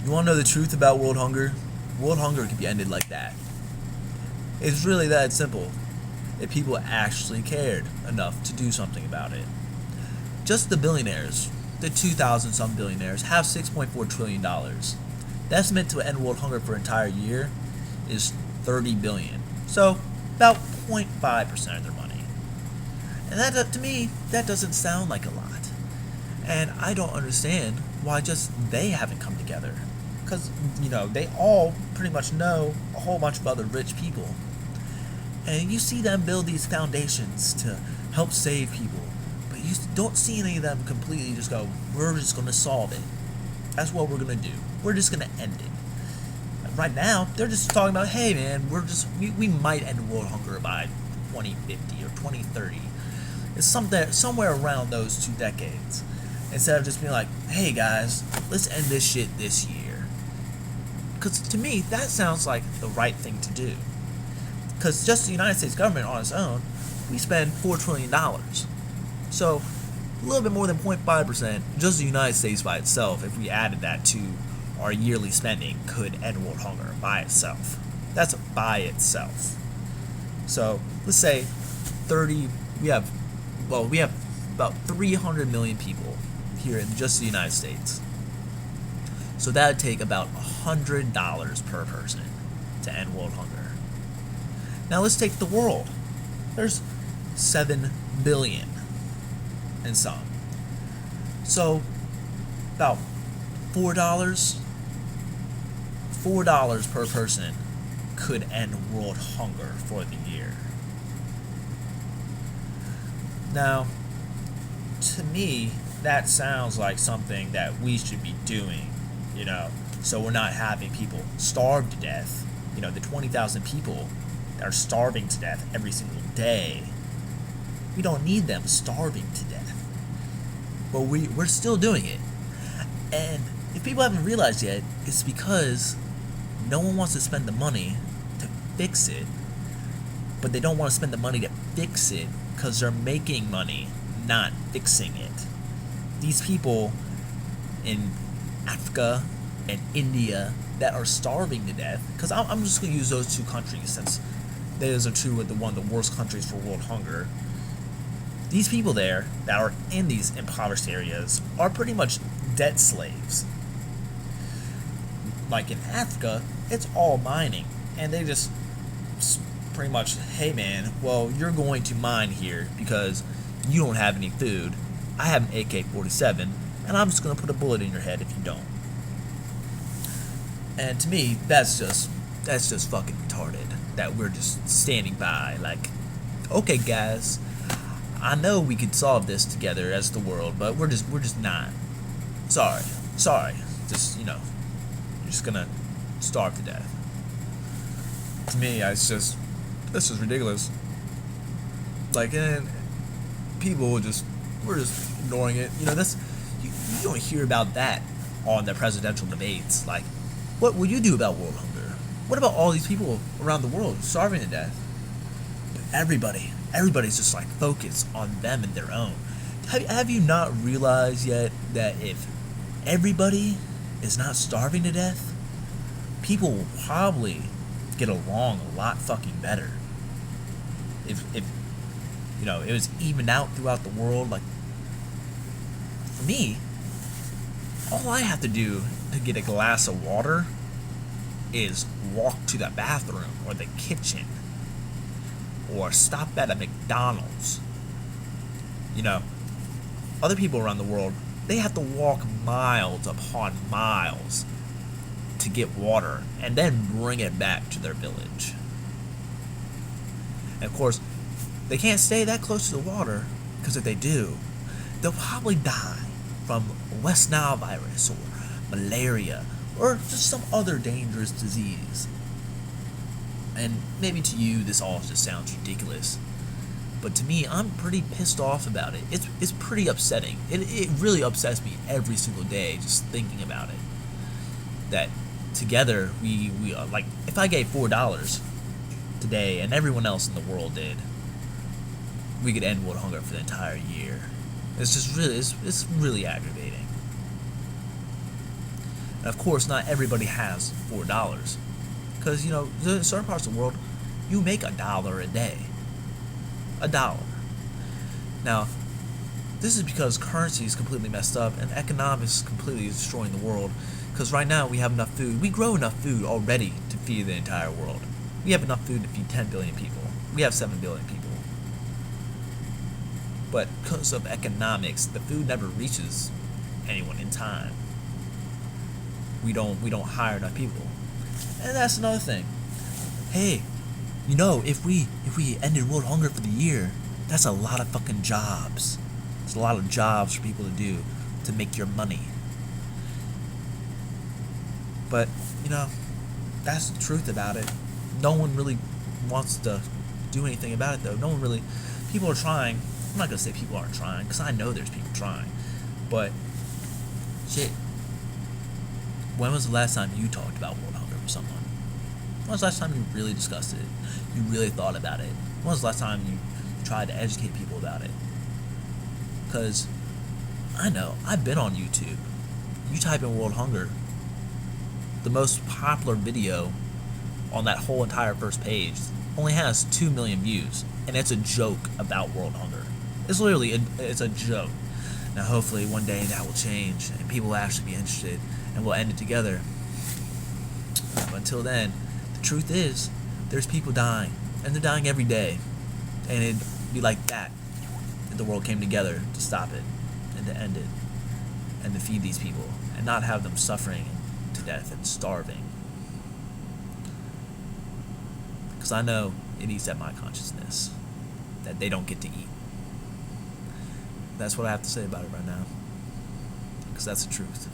You want to know the truth about world hunger? World hunger can be ended like that. It's really that simple. If people actually cared enough to do something about it. Just the billionaires, the 2,000 some billionaires, have $6.4 trillion. The estimate to end world hunger for an entire year is $30 billion. So, about 0.5% of their money. And that, to me, that doesn't sound like a lot. And I don't understand why just they haven't come together. Because, they all pretty much know a whole bunch of other rich people. And you see them build these foundations to help save people. But you don't see any of them completely just go, we're just going to solve it. That's what we're going to do. We're just going to end it. Right now, they're just talking about, hey man, we might end world hunger by 2050 or 2030. It's somewhere around those 2 decades. Instead of just being like, hey guys, let's end this shit this year. Because to me, that sounds like the right thing to do. Because just the United States government on its own, we spend $4 trillion. So, a little bit more than 0.5%, just the United States by itself, if we added that to our yearly spending, could end world hunger by itself. That's by itself. So, let's say we have about 300 million people here in just the United States. So that would take about $100 per person to end world hunger. Now let's take the world. There's 7 billion and some. So about $4 per person could end world hunger for the year. Now, to me, that sounds like something that we should be doing, so we're not having people starve to death. The 20,000 people that are starving to death every single day. We don't need them starving to death. But we're still doing it. And if people haven't realized yet, it's because no one wants to spend the money to fix it. But they don't want to spend the money to fix it because they're making money not fixing it. These people in Africa and India that are starving to death, because I'm just going to use those 2 countries since those are one of the worst countries for world hunger. These people there that are in these impoverished areas are pretty much debt slaves. Like in Africa, it's all mining, and they just pretty much, hey man, well, you're going to mine here because you don't have any food. I have an AK-47, and I'm just going to put a bullet in your head if you don't. And to me, that's just fucking retarded. That we're just standing by like, okay guys, I know we could solve this together as the world, but we're just not. Sorry. Just, you're just going to starve to death. To me, this is ridiculous. Like, and people we're just ignoring it. You don't hear about that on the presidential debates. Like, what will you do about world hunger? What about all these people around the world starving to death? But everybody's just like focused on them and their own. Have you not realized yet that if everybody is not starving to death, people will probably get along a lot fucking better. If it was evened out throughout the world. Like, for me, all I have to do to get a glass of water is walk to the bathroom or the kitchen or stop at a McDonald's. Other people around the world, they have to walk miles upon miles to get water and then bring it back to their village. And of course, they can't stay that close to the water, because if they do, they'll probably die from West Nile virus or malaria or just some other dangerous disease. And maybe to you this all just sounds ridiculous, but to me, I'm pretty pissed off about it. It's pretty upsetting. It really upsets me every single day just thinking about it. That together we like, if I gave $4 today and everyone else in the world did, we could end world hunger for the entire year. It's just really, it's really aggravating. And of course, not everybody has $4. Because, you know, in certain parts of the world, you make $1 a day. $1. Now, this is because currency is completely messed up and economics is completely destroying the world. Because right now we have enough food. We grow enough food already to feed the entire world. We have enough food to feed 10 billion people. We have 7 billion people. But because of economics, the food never reaches anyone in time. We don't hire enough people. And that's another thing. Hey, you know, if we ended world hunger for the year, that's a lot of fucking jobs. It's a lot of jobs for people to do to make your money. But, you know, that's the truth about it. No one really wants to do anything about it, though. No one really... People are trying. I'm not going to say people aren't trying, because I know there's people trying. But, shit. When was the last time you talked about world hunger with someone? When was the last time you really discussed it? You really thought about it? When was the last time you tried to educate people about it? Because I know, I've been on YouTube. You type in world hunger, the most popular video on that whole entire first page only has 2 million views, and it's a joke about world hunger. It's literally it's a joke. Now hopefully one day that will change and people will actually be interested and we'll end it together. But until then, the truth is there's people dying, and they're dying every day, and it'd be like that if the world came together to stop it and to end it and to feed these people and not have them suffering to death and starving. Because I know it eats at my consciousness that they don't get to eat. That's what I have to say about it right now, because that's the truth.